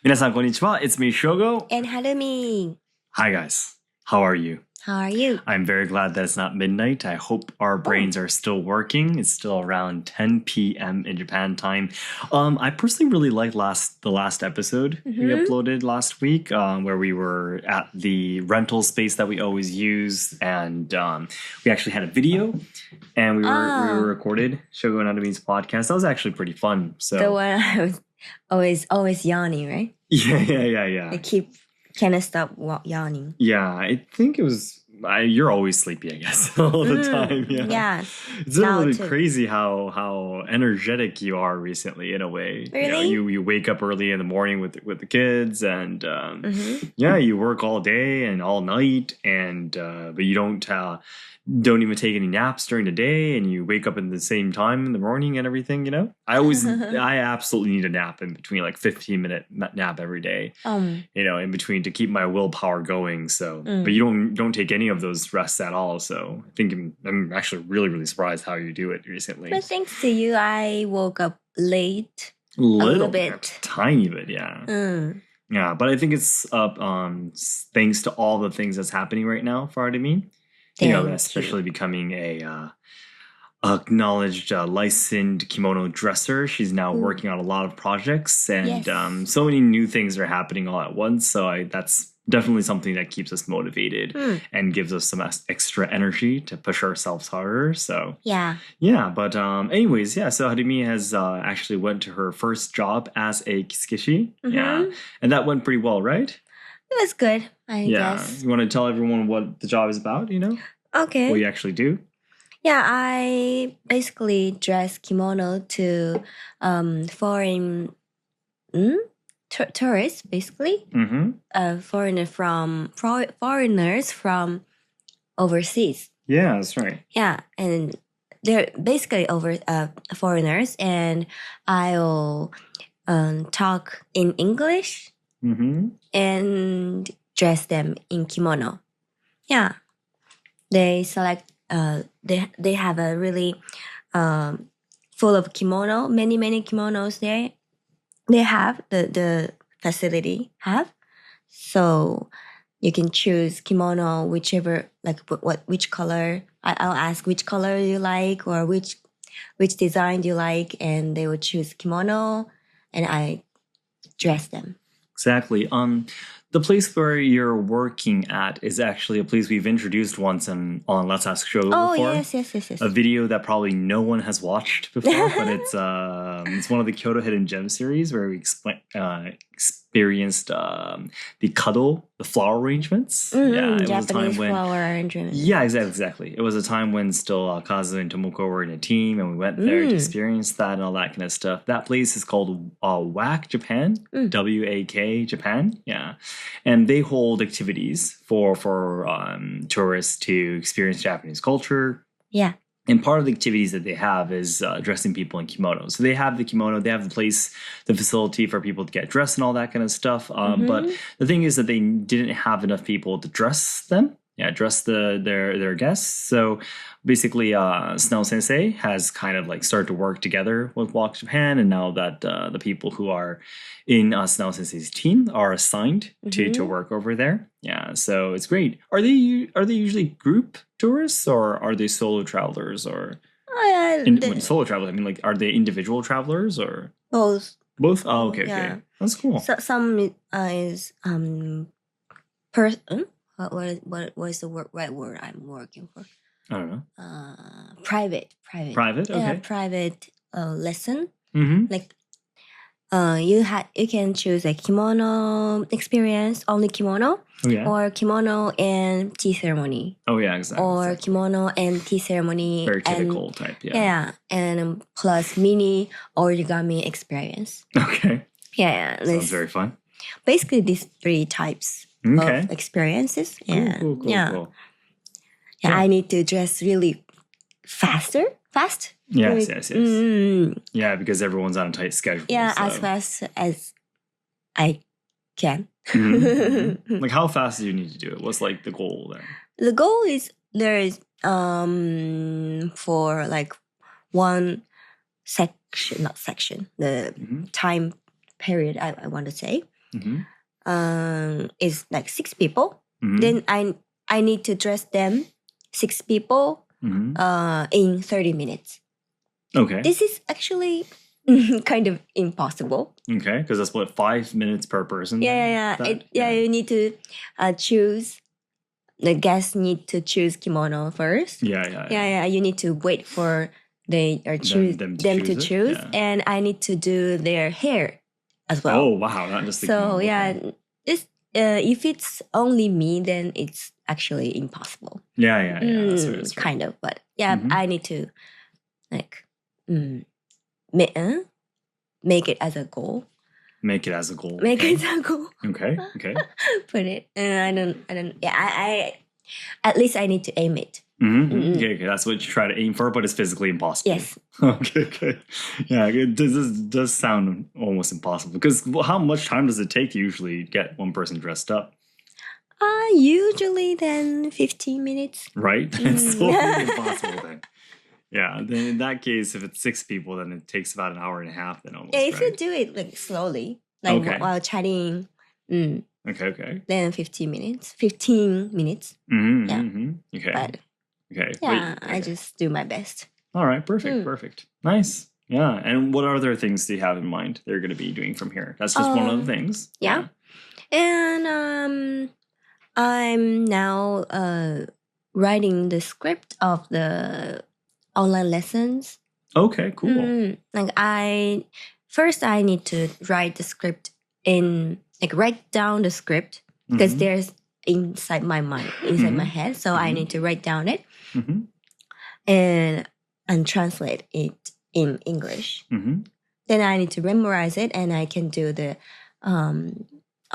Minasan konnichiwa, it's me, Shogo. And Harumi. Hi, guys. How are you? How are you? I'm very glad that it's not midnight. I hope our brains are still working. It's still around 10 p.m. in Japan time. I personally really liked the last episode we uploaded last week, where we were at the rental space that we always use, and we actually had a video, and we were recorded Shogo and Harumi's podcast. That was actually pretty fun. So the one I was always yawning, right? Yeah. I can't stop yawning. Yeah, I think it was. You're always sleepy, I guess, all the time. Yeah. It's really crazy how energetic you are recently, in a way. Really? You wake up early in the morning with the kids, and you work all day and all night, and but you don't even take any naps during the day, and you wake up in the same time in the morning and everything. I absolutely need a nap in between, like 15-minute nap every day. In between to keep my willpower going. So, but you don't take any of those rests at all. So I think I'm actually really, really surprised how you do it recently. But thanks to you, I woke up late. A little bit. Tiny bit, yeah. Yeah, but I think it's up thanks to all the things that's happening right now for Artemi. Especially becoming a acknowledged licensed kimono dresser. She's now working on a lot of projects, and so many new things are happening all at once. So that's definitely something that keeps us motivated and gives us some extra energy to push ourselves harder. So but anyways, so Harumi has actually went to her first job as a kisukeshi. And that went pretty well, right? It was good, I guess. You want to tell everyone what the job is about, Okay. What you actually do? Yeah, I basically dress kimono to foreign tourists, basically. Foreigners from overseas. Yeah, that's right. Yeah, and they're basically foreigners, and I'll talk in English and dress them in kimono. Yeah, they select. They have a really full of kimono. Many kimonos there. They have the facility have, so you can choose kimono whichever, like which color. I'll ask which color you like or which design you like, and they will choose kimono, and I dress them. Exactly. The place where you're working at is actually a place we've introduced once on Let's Ask Shogo before. Yes. A video that probably no one has watched before, but it's one of the Kyoto Hidden Gem series where we experienced the kado, the flower arrangements. Japanese was a time when flower arrangements. Yeah, exactly. It was a time when still Kazu and Tomoko were in a team, and we went there to experience that and all that kind of stuff. That place is called WAK Japan, WAK Japan. Yeah, and they hold activities for tourists to experience Japanese culture. Yeah. And part of the activities that they have is dressing people in kimono. So they have the kimono, they have the place, the facility for people to get dressed and all that kind of stuff. But the thing is that they didn't have enough people to dress them. Dress their guests. So basically, Seki Sensei has kind of like started to work together with WAK Japan, and now that the people who are in Seki Sensei's team are assigned to work over there. Yeah, so it's great. Are they usually group tourists, or are they solo travelers, or when solo travelers? I mean, like, are they individual travelers or both? Both. Oh, okay. That's cool. So some is What is the right word I'm working for? I don't know. Private. Private. Okay. Yeah, private lesson. Like, you can choose a kimono experience, only kimono, or kimono and tea ceremony. Oh yeah, exactly. Or kimono and tea ceremony. Very typical type. Yeah. Yeah, and plus mini origami experience. Okay. Yeah. Sounds very fun. Basically, these 3 types. Of experiences. Cool. Yeah, I need to dress really fast. Yes. Yeah, because everyone's on a tight schedule. Yeah, so. As fast as I can. Like, how fast do you need to do it? What's like the goal there? The goal is there is for like one section, not section, the time period I want to say. is like 6 people. Mm-hmm. Then I need to dress them 6 people in 30 minutes. Okay. This is actually kind of impossible. Okay, because that's what 5 minutes per person. Yeah. You need to choose. The guests need to choose kimono first. Yeah. You need to wait for them to choose, yeah. and I need to do their hair as well. Oh wow, not just the so kimono. Yeah, this if it's only me, then it's actually impossible. Yeah. That's right. Kind of, but yeah, I need to like make it as a goal. Make it as a goal. Okay. Put it. I don't. Yeah, I at least I need to aim it. Okay, that's what you try to aim for, but it's physically impossible. Yes. Okay. Yeah, it does sound almost impossible because how much time does it take to usually get one person dressed up? Usually then 15 minutes. Right? It's totally impossible then. Yeah, then in that case, if it's 6 people, then it takes about an hour and a half. Then almost. Yeah, if you do it like slowly, like while chatting. Okay. Then 15 minutes. 15 minutes. Okay. But, okay. Yeah, I just do my best. All right. Perfect. Nice. Yeah. And what other things do you have in mind they're going to be doing from here? That's just one of the things. Yeah. And I'm now writing the script of the online lessons. Okay, cool. Like I need to write the script write down the script because there's inside my mind, inside my head. So I need to write down it and translate it in English. Then I need to memorize it, and I can do the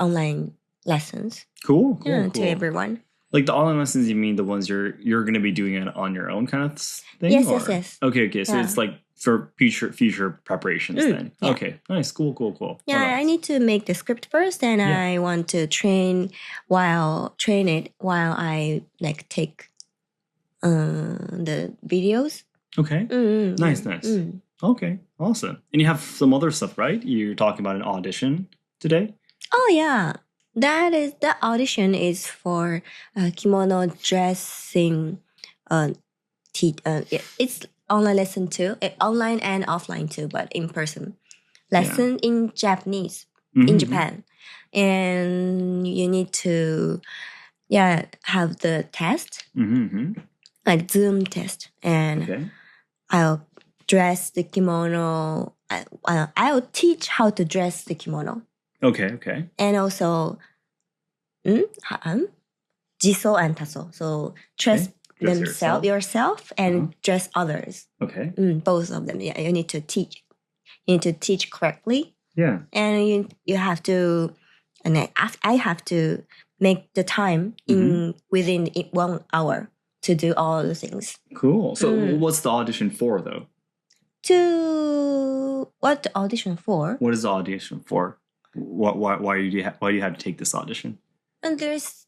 online lessons. Cool. To everyone. Like the online lessons, you mean the ones you're going to be doing it on your own kind of thing? Yes. Okay. So it's like for future preparations then. Yeah. Okay, nice, cool. Yeah, I need to make the script first, and I want to train it while I like take the videos. Okay, nice. Okay, awesome. And you have some other stuff, right? You're talking about an audition today? Oh yeah. The audition is for kimono dressing. It's online lesson too, online and offline too, but in person lesson in Japanese in Japan, and you need to have the test, like Zoom test, and I'll dress the kimono. I'll teach how to dress the kimono. Okay. And also, jiso and taso. So dress yourself and dress others. Okay. Both of them. Yeah, you need to teach. You need to teach correctly. Yeah. And you have to, and I have to make the time within 1 hour to do all the things. Cool. So what's the audition for though? What the audition for? What is the audition for? Why do you have to take this audition? And there's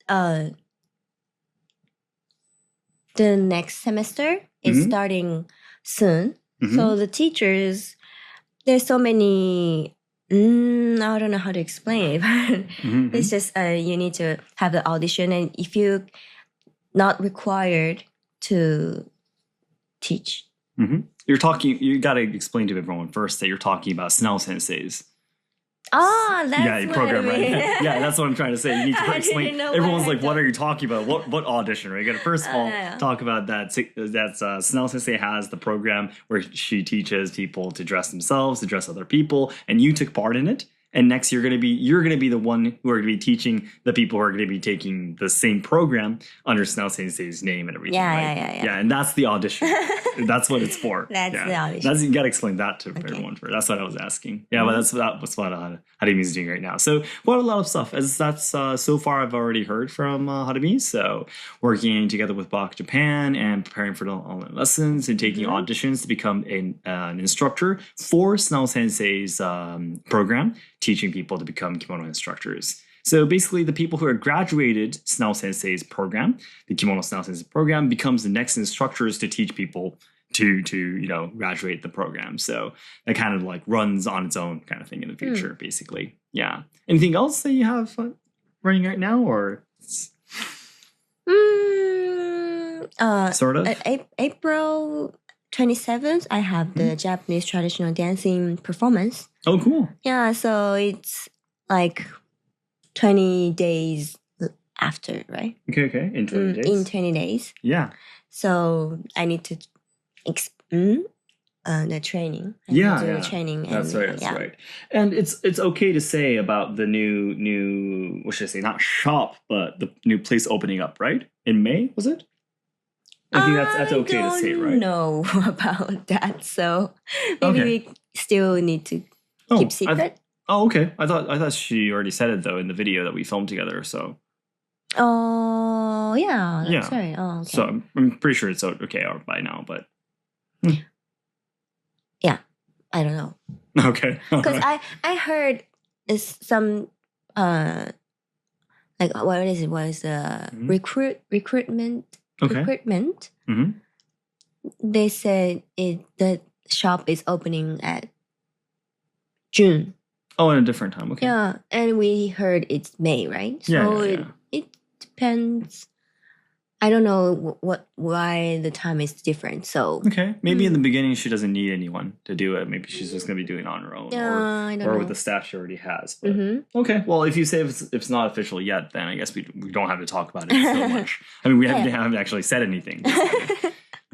the next semester is starting soon. So the teachers, there's so many. I don't know how to explain it, but it's just you need to have the audition, and if you not required to teach. You got to explain to everyone first that you're talking about Snell Sensei's. Oh, that's program, what I mean. right? Yeah, that's what I'm trying to say. You need to explain. Everyone's like, "What are you talking about? What audition?" Right? You got to first of all talk about that. Snell Sensei has the program where she teaches people to dress themselves, to dress other people, and you took part in it. And next, you're gonna be the one who are gonna be teaching the people who are gonna be taking the same program under Snell Sensei's name and everything. Yeah, and that's the audition. That's what it's for. That's the audition. You gotta explain that to everyone first. That's what I was asking. Yeah, but that's what Harumi's doing right now. So quite a lot of stuff. As that's so far I've already heard from Harumi. So working together with Baka Japan and preparing for the online lessons and taking auditions to become an instructor for Snell Sensei's program, teaching people to become kimono instructors. So basically, the people who are graduated Snell Sensei's program, the Kimono Snell Sensei program, becomes the next instructors to teach people to graduate the program. So that kind of like runs on its own kind of thing in the future, basically. Yeah. Anything else that you have running right now, or sort of? April 27th, I have the Japanese traditional dancing performance. Oh, cool. Yeah, so it's like 20 days after, right? Okay. In 20 days? In 20 days. Yeah. So I need to the training. The training. That's right. And it's okay to say about the new what should I say? Not shop, but the new place opening up, right? In May, was it? I think that's okay to say, right? I don't know about that, so maybe we still need to keep secret. Okay. I thought she already said it though in the video that we filmed together. So. Oh yeah, that's right. Oh, okay. So I'm pretty sure it's okay by now, but. Yeah, I don't know. Okay. Because I heard some like what is it? What is the recruitment? Okay. Recruitment. Mm-hmm. They said the shop is opening at June. Oh, in a different time. Okay. Yeah, and we heard it's May, right? So it depends. I don't know why the time is different. So okay, maybe in the beginning she doesn't need anyone to do it. Maybe she's just gonna be doing it on her own, or with the staff she already has. But, okay, well, if you say if it's not official yet, then I guess we don't have to talk about it so much. I mean, we haven't actually said anything.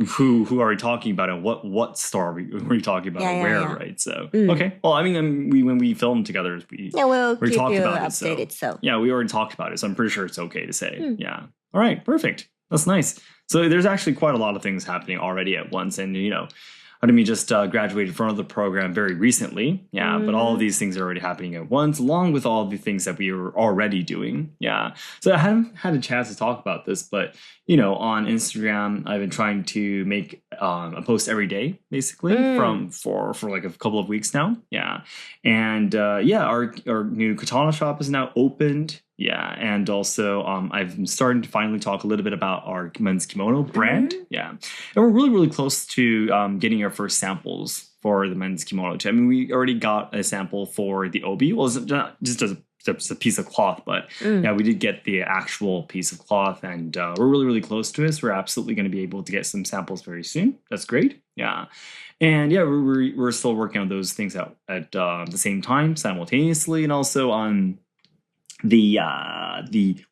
Who are we talking about, and what store are we talking about, where, right? So okay, well, I mean, when we filmed together, we talked about updated, it. So yeah, we already talked about it, so I'm pretty sure it's okay to say. Yeah. All right, perfect. That's nice. So there's actually quite a lot of things happening already at once. And, Artemi just graduated from the program very recently. Yeah, but all of these things are already happening at once, along with all the things that we were already doing. Yeah. So I haven't had a chance to talk about this, but, on Instagram, I've been trying to make a post every day, basically, for like a couple of weeks now. Yeah. And our new katana shop is now opened. Yeah, and also I've started to finally talk a little bit about our men's kimono brand. Yeah, and we're really, really close to getting our first samples for the men's kimono too. I mean, we already got a sample for the obi. Well, it's not just a piece of cloth, but yeah, we did get the actual piece of cloth, and we're really, really close to it. So we're absolutely going to be able to get some samples very soon. That's great. Yeah. And yeah, we're still working on those things at the same time, simultaneously, and also on the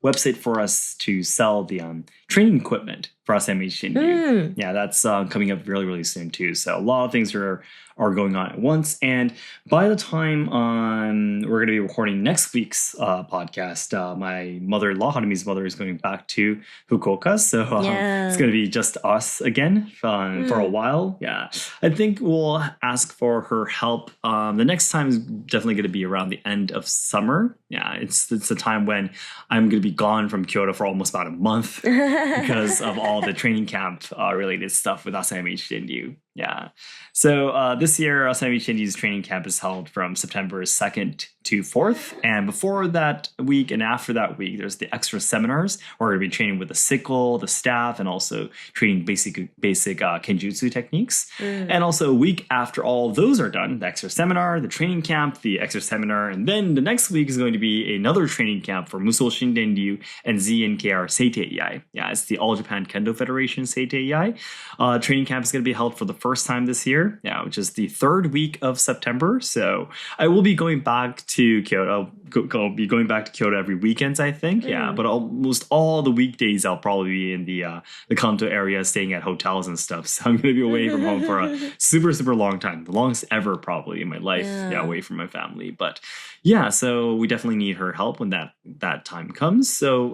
website for us to sell the training equipment for Asayama Ichiden-ryu. Yeah, that's coming up really, really soon too. So a lot of things are going on at once. And by the time we're going to be recording next week's podcast, my mother-in-law, Hanemi's mother, is going back to Fukuoka. So it's going to be just us again for a while. Yeah, I think we'll ask for her help. The next time is definitely going to be around the end of summer. Yeah, it's a time when I'm going to be gone from Kyoto for almost about a month because of all the training camp related stuff with Asayama Ichiden-ryu. Yeah. So this year, Asayama Ichiden-ryu's training camp is held from September 2nd to 4th. And before that week and after that week, there's the extra seminars. We're going to be training with the sickle, the staff, and also training basic kenjutsu techniques. And also a week after all of those are done, the extra seminar, the training camp, the extra seminar, and then the next week is going to be another training camp for Musou Shinden-ryu and ZNKR Seitei-Iai. Yeah, it's the All Japan Kendo Federation Seitei-Iai. Training camp is going to be held for the first time this year, which is the 3rd week of September. So I will be going back to Kyoto. I'll be going back to Kyoto every weekend, I think. Yeah, but almost all the weekdays I'll probably be in the Kanto area, staying at hotels and stuff. So I'm going to be away from home for a super, super long time, the longest ever probably in my life. Yeah, away from my family. But yeah, so we definitely need her help when that time comes. So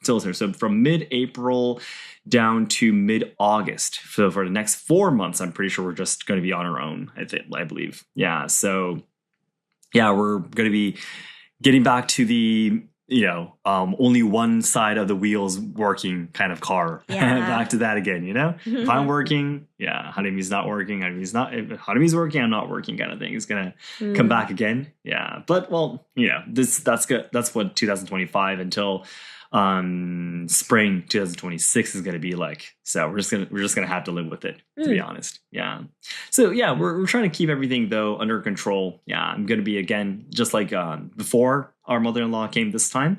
so from mid-April down to mid-August. So for the next 4 months, I'm pretty sure we're just going to be on our own, I believe. Yeah, so yeah, we're going to be getting back to the only one side of the wheels working kind of car. Back to that again, if I'm working, Hanemi's not working, if Hanemi's working, I'm not working kind of thing. It's gonna come back again. But that's good. That's what 2025 until spring 2026 is going to be like. So we're just gonna have to live with it, to be honest. So we're trying to keep everything though under control. I'm going to be, again, just like before our mother-in-law came this time,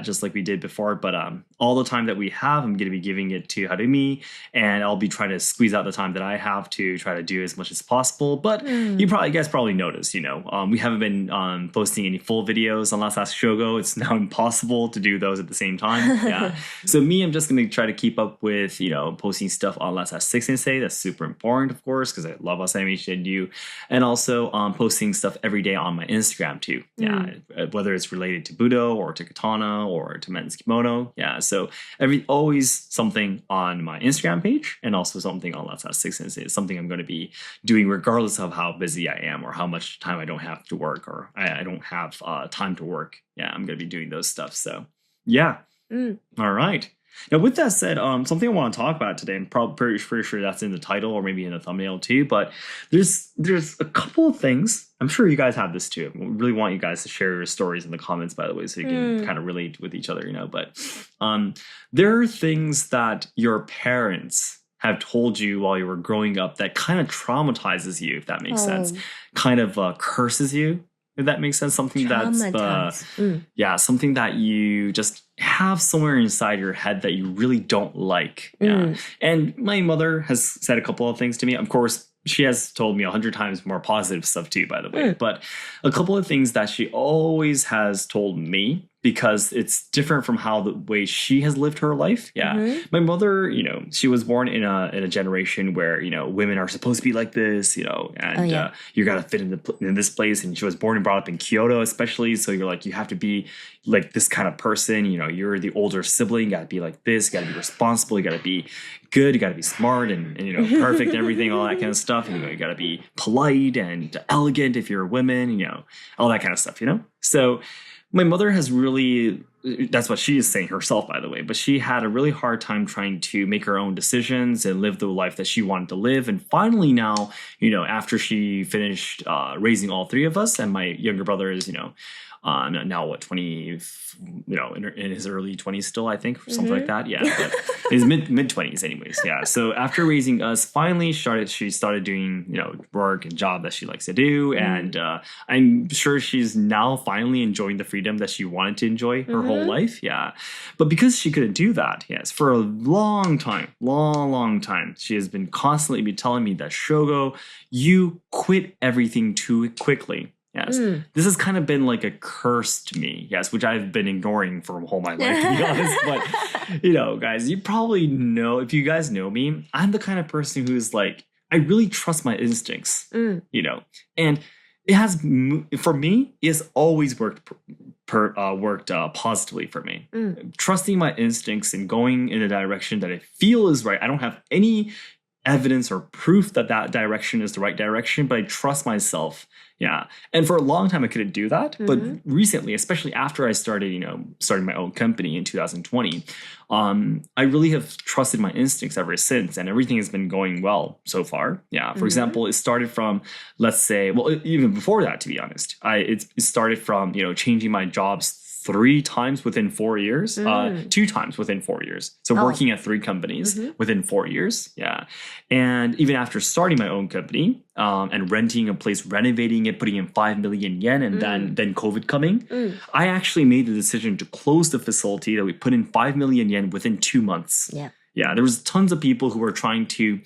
just like we did before, but all the time that we have, I'm going to be giving it to Harumi, and I'll be trying to squeeze out the time that I have to try to do as much as possible. But you guys probably noticed, we haven't been posting any full videos on Last Ask Shogo. It's now impossible to do those at the same time. So I'm just going to try to keep up with, posting stuff on Last Ask Seki-sensei. That's super important, of course, because I love Asayama Ichiden-ryu, and also posting stuff every day on my Instagram too. Whether it's related to Budo or to katana or to men's kimono. So always something on my Instagram page, and also something on Last Ask Seki-sensei. It's something I'm going to be doing regardless of how busy I am or how much time I don't have to work, or I don't have time to work. I'm going to be doing those stuff. So all right. Now, with that said, something I want to talk about today, and probably pretty sure that's in the title or maybe in the thumbnail too, but there's a couple of things. I'm sure you guys have this too. I really want you guys to share your stories in the comments, by the way, so you can kind of relate with each other, But there are things that your parents have told you while you were growing up that kind of traumatizes you, if that makes sense, kind of curses you, if that makes sense. Something that's something that you just have somewhere inside your head that you really don't like. And my mother has said a couple of things to me. Of course, she has told me 100 times more positive stuff too, by the way. But a couple of things that she always has told me, because it's different from how the way she has lived her life. My mother, she was born in a generation where, women are supposed to be like this, and you got to fit in this place. And she was born and brought up in Kyoto, especially. So you're like, you have to be like this kind of person. You're the older sibling. You got to be like this. You got to be responsible. You got to be good. You got to be smart and perfect and everything, all that kind of stuff. You got to be polite and elegant if you're a woman, all that kind of stuff, So my mother has really, that's what she is saying herself, by the way, but she had a really hard time trying to make her own decisions and live the life that she wanted to live. And finally now, after she finished raising all three of us, and my younger brother is, now what, 20, in his early 20s still, I think, or something like that. But his mid 20s anyways. So after raising us, finally she started doing, work and job that she likes to do. And I'm sure she's now finally enjoying the freedom that she wanted to enjoy her whole life. But because she couldn't do that, for a long time, long time, she has been constantly telling me that, Shogo, you quit everything too quickly. This has kind of been like a curse to me, which I've been ignoring for all my life, to be honest. But, guys, you probably know, if you guys know me, I'm the kind of person who's like, I really trust my instincts, and it has, for me, it has always worked positively for me. Trusting my instincts and going in a direction that I feel is right. I don't have any evidence or proof that direction is the right direction, but I trust myself. And for a long time I couldn't do that, but recently, especially after I started, starting my own company in 2020, I really have trusted my instincts ever since, and everything has been going well so far. For example, it started from, let's say, even before that, to be honest, it started from, changing my jobs 3 times within 4 years, 2 times within 4 years. So working at 3 companies within 4 years. And even after starting my own company and renting a place, renovating it, putting in 5 million yen, and then COVID coming, I actually made the decision to close the facility that we put in 5 million yen within 2 months. There was tons of people who were trying to,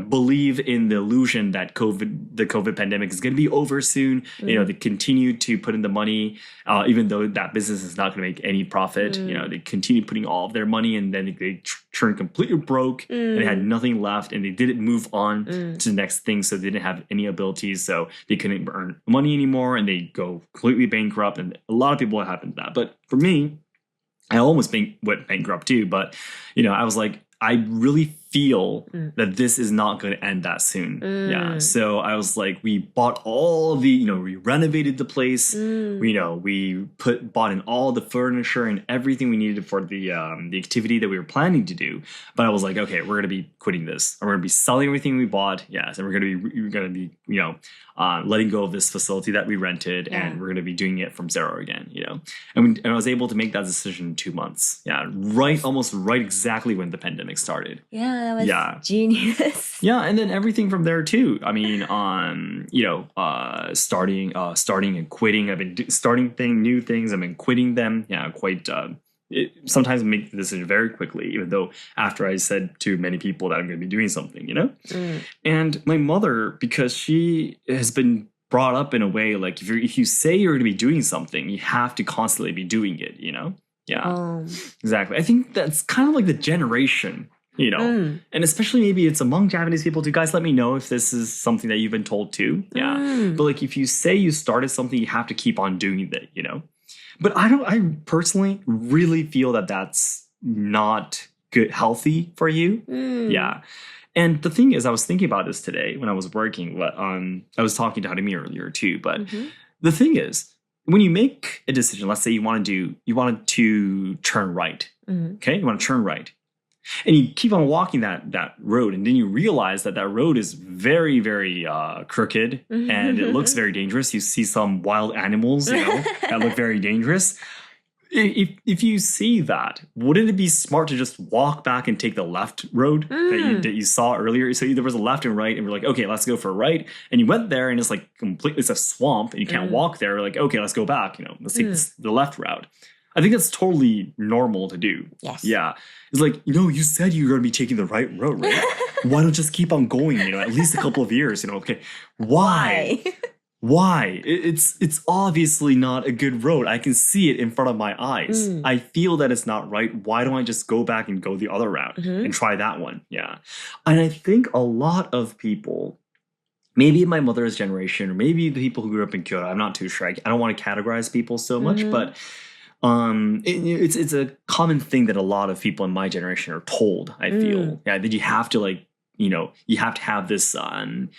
believe in the illusion that the COVID pandemic is going to be over soon. They continue to put in the money, even though that business is not going to make any profit. They continue putting all of their money, and then they turned completely broke and they had nothing left, and they didn't move on to the next thing. So they didn't have any abilities, so they couldn't earn money anymore, and they go completely bankrupt. And a lot of people have happened to that. But for me, I almost went bankrupt too. But, I was like, I really feel that this is not going to end that soon. Yeah. So I was like, we bought all the, we renovated the place. We bought in all the furniture and everything we needed for the activity that we were planning to do. But I was like, okay, we're going to be quitting this. We're going to be selling everything we bought. Yes. And we're going to be, letting go of this facility that we rented, and we're going to be doing it from zero again, And I was able to make that decision in 2 months. Yeah. Almost right exactly when the pandemic started. Yeah, that was genius. Yeah, and then everything from there too. I mean, starting and quitting. I've been starting new things. I've been quitting them. Yeah, quite. Sometimes I make the decision very quickly, even though after I said to many people that I'm going to be doing something, And my mother, because she has been brought up in a way like if you say you're going to be doing something, you have to constantly be doing it, Yeah, exactly. I think that's kind of like the generation. And especially maybe it's among Japanese people too. Guys, let me know if this is something that you've been told too. Yeah. But like if you say you started something, you have to keep on doing that, But I personally really feel that that's not good, healthy for you. Yeah. And the thing is, I was thinking about this today when I was working, but I was talking to Harumi earlier too. But the thing is, when you make a decision, let's say you wanted to turn right. Okay. You want to turn right. And you keep on walking that road, and then you realize that road is very, very crooked, and it looks very dangerous. You see some wild animals, that look very dangerous. If you see that, wouldn't it be smart to just walk back and take the left road that you saw earlier? So there was a left and right, and we're like, okay, let's go for a right. And you went there, and it's like it's a swamp, and you can't walk there. We're like, okay, let's go back. Let's take the left route. I think that's totally normal to do. Yes. Yeah. It's like, you said you were going to be taking the right road, right? Why don't just keep on going, at least a couple of years, okay. Why? Why? It's obviously not a good road. I can see it in front of my eyes. I feel that it's not right. Why don't I just go back and go the other route and try that one? Yeah. And I think a lot of people, maybe my mother's generation, or maybe the people who grew up in Kyoto, I'm not too sure. I don't want to categorize people so much, but it's a common thing that a lot of people in my generation are told, I feel. Yeah, that you have to you have to have this you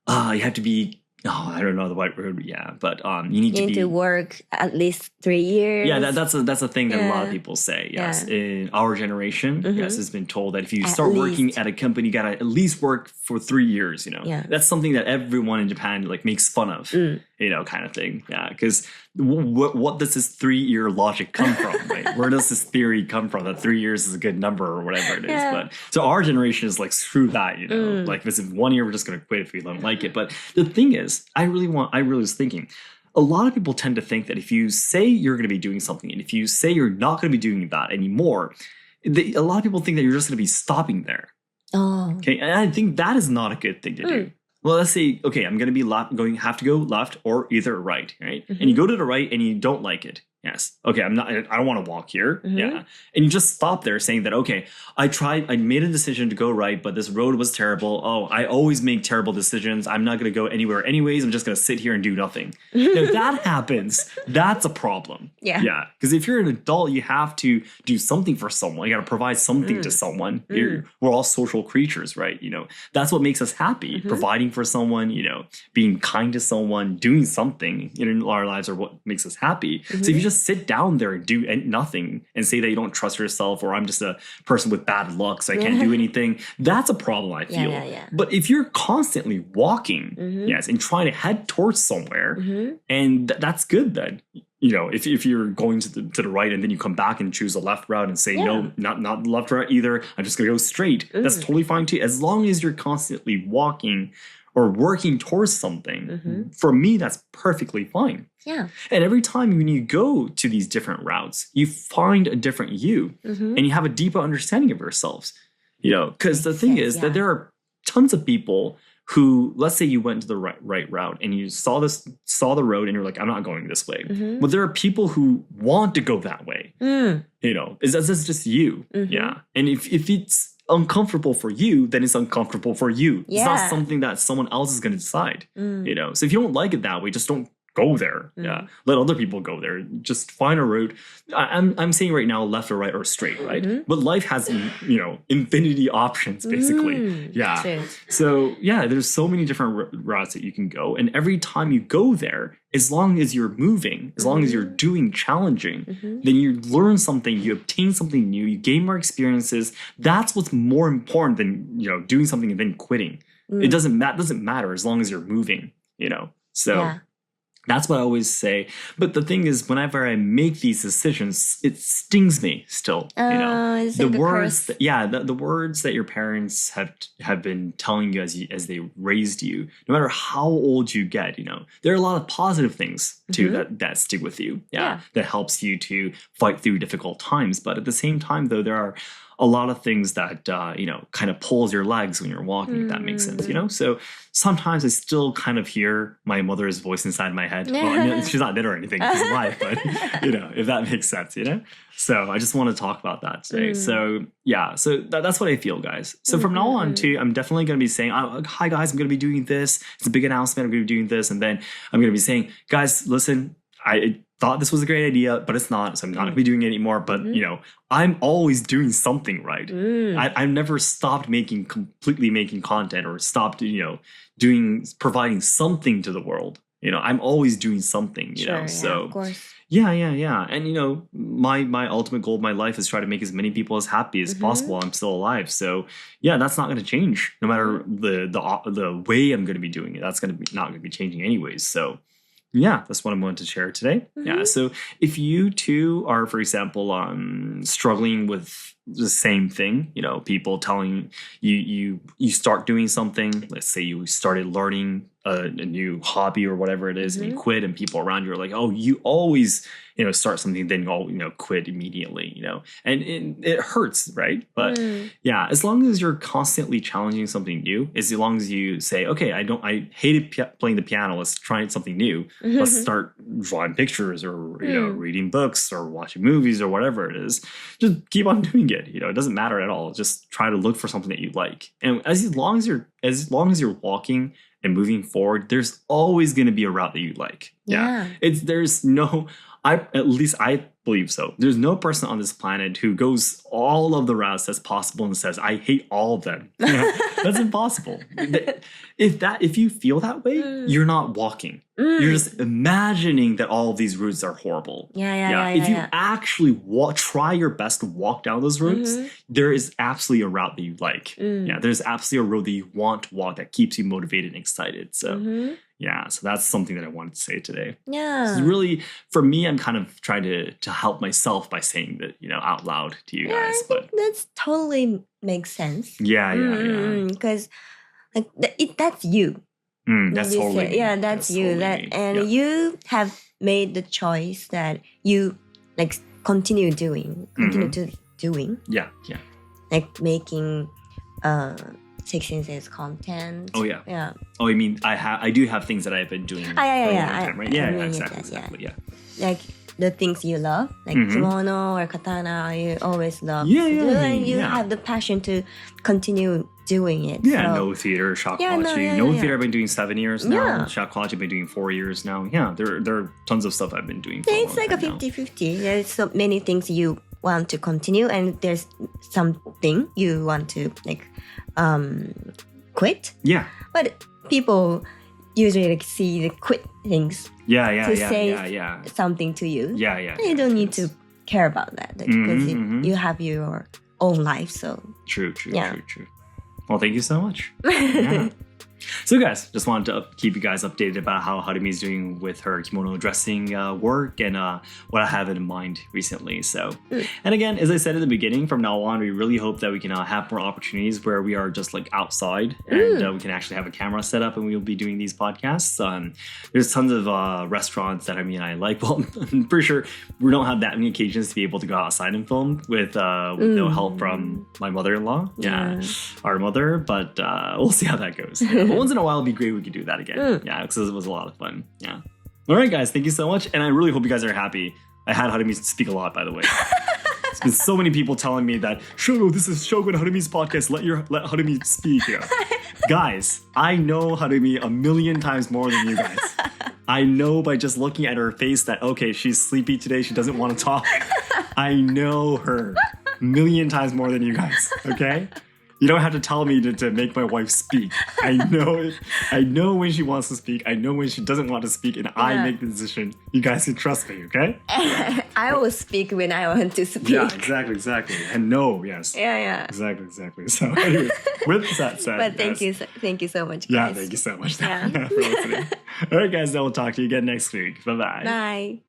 have to be I don't know the right word, but you need to work at least 3 years. Yeah, that's a thing that a lot of people say. Yes, in our generation, yes, it's been told that if you start working at a company, you gotta at least work for 3 years. That's something that everyone in Japan makes fun of. Kind of thing. Yeah, because what does this 3-year logic come from? Right? Where does this theory come from? That 3 years is a good number or whatever it is. But so our generation is like, screw that. Like this is 1 year, we're just gonna quit if we don't like it. But the thing is, I really was thinking, a lot of people tend to think that if you say you're going to be doing something, and if you say you're not going to be doing that anymore, a lot of people think that you're just going to be stopping there. Oh. Okay, and I think that is not a good thing to do. Well, let's say, okay, I'm going to be have to go left or either right, right? And you go to the right and you don't like it. Yes. Okay, I don't want to walk here. Yeah. And you just stop there saying that, okay, I made a decision to go right, but this road was terrible. Oh, I always make terrible decisions. I'm not going to go anywhere anyways. I'm just going to sit here and do nothing. If that happens, that's a problem. Yeah. Yeah. Because if you're an adult, you have to do something for someone. You got to provide something to someone. We're all social creatures, right? That's what makes us happy. Providing for someone, being kind to someone, doing something in our lives are what makes us happy. So if you just sit down there and do nothing and say that you don't trust yourself, or I'm just a person with bad luck, so I can't do anything, that's a problem, I feel. But if you're constantly walking, yes, and trying to head towards somewhere, and that's good then. If you're going to the right and then you come back and choose a left route and say, no, not the left route either, I'm just going to go straight. That's totally fine too. As long as you're constantly walking or working towards something, for me, that's perfectly fine. Yeah. And every time when you go to these different routes, you find a different you, and you have a deeper understanding of yourselves. Because the thing is that there are tons of people who, let's say you went to the right route and you saw the road and you're like, I'm not going this way. But there are people who want to go that way. That's just you. Yeah. And if it's uncomfortable for you, then it's uncomfortable for you. It's not something that someone else is going to decide. So if you don't like it that way, just don't go there. Yeah. Let other people go there. Just find a route. I'm saying right now left or right or straight, right? But life has, infinity options basically. Yeah. True. So yeah, there's so many different routes that you can go. And every time you go there, as long as you're moving, as long as you're doing challenging, then you learn something, you obtain something new, you gain more experiences. That's what's more important than, doing something and then quitting. It doesn't matter as long as you're moving, So that's what I always say. But the thing is, whenever I make these decisions, it stings me still. The words, the words that your parents have been telling you as they raised you, no matter how old you get, there are a lot of positive things too that stick with you. That helps you to fight through difficult times. But at the same time, though, there are a lot of things that, kind of pulls your legs when you're walking, if that makes sense, So sometimes I still kind of hear my mother's voice inside my head. Well, she's not dead or anything, she's alive, but, if that makes sense, So I just want to talk about that today. So, so that's what I feel, guys. So from now on, too, I'm definitely going to be saying, hi, guys, I'm going to be doing this. It's a big announcement. I'm going to be doing this. And then I'm going to be saying, guys, listen, I thought this was a great idea, but it's not. So I'm not going to be doing it anymore. But, I'm always doing something right. I've never stopped completely making content or stopped, providing something to the world. I'm always doing something, so of course. Yeah. And, my ultimate goal of my life is try to make as many people as happy as possible while I'm still alive. So yeah, that's not going to change no matter the way I'm going to be doing it. That's not going to be changing anyways. So yeah, that's what I'm going to share today. Yeah. So if you too are, for example, struggling with the same thing, people telling you start doing something, let's say you started learning a new hobby or whatever it is, and you quit, and people around you are like, oh, you always, start something, then you quit immediately, and it hurts, right? But yeah, as long as you're constantly challenging something new, as long as you say, okay, I hated playing the piano, let's try something new. Let's start drawing pictures or, reading books or watching movies or whatever it is. Just keep on doing it. It doesn't matter at all. Just try to look for something that you like. And as long as you're walking and moving forward, there's always going to be a route that you like. At least I believe so. There's no person on this planet who goes all of the routes that's possible and says, I hate all of them. That's impossible. If you feel that way, you're not walking. You're just imagining that all of these routes are horrible. If you actually try your best to walk down those routes, there is absolutely a route that you like. There's absolutely a road that you want to walk that keeps you motivated and excited. So so that's something that I wanted to say today. So really, for me, I'm kind of trying to help myself by saying that, out loud to you guys. But that's totally makes sense. Because that's you. That's totally me. That's you. Totally you have made the choice that you continue doing. Like making Seki Sensei's content. Oh yeah. Oh, I mean, I do have things that I've been doing for a long time, right? Exactly. Like the things you love, like kimono or katana, you always love to do, and you have the passion to continue doing it. No theater, shakuhachi. Theater I've been doing 7 years now. Shakuhachi I've been doing 4 years now. There are tons of stuff I've been doing for a long time. It's like a 50-50. There's so many things you want to continue, and there's something you want to quit. But people usually see the quit things to say something to you. You don't need to care about that because you have your own life. So true. Well, thank you so much. So guys, just wanted to keep you guys updated about how Harumi's doing with her kimono dressing work and what I have in mind recently. So, and again, as I said at the beginning, from now on, we really hope that we can have more opportunities where we are just outside and we can actually have a camera set up and we'll be doing these podcasts. There's tons of restaurants that I like. Well, I'm pretty sure we don't have that many occasions to be able to go outside and film with no help from my mother-in-law, our mother, but we'll see how that goes. But once in a while, it'd be great if we could do that again. Because it was a lot of fun. All right, guys, thank you so much. And I really hope you guys are happy. I had Harumi speak a lot, by the way. There's been so many people telling me that, Shogo, this is Shogo and Harumi's podcast. Let Harumi speak here. Guys, I know Harumi a million times more than you guys. I know by just looking at her face that, okay, she's sleepy today. She doesn't want to talk. I know her a million times more than you guys, okay? You don't have to tell me to make my wife speak. I know it. I know when she wants to speak. I know when she doesn't want to speak, and I make the decision. You guys can trust me, okay? I will speak when I want to speak. Yeah, exactly. And no, yes. Yeah. Exactly. So anyway, with that said. But thank you so much, guys. Yeah, thank you so much for listening. All right, guys, then we'll talk to you again next week. Bye-bye. Bye.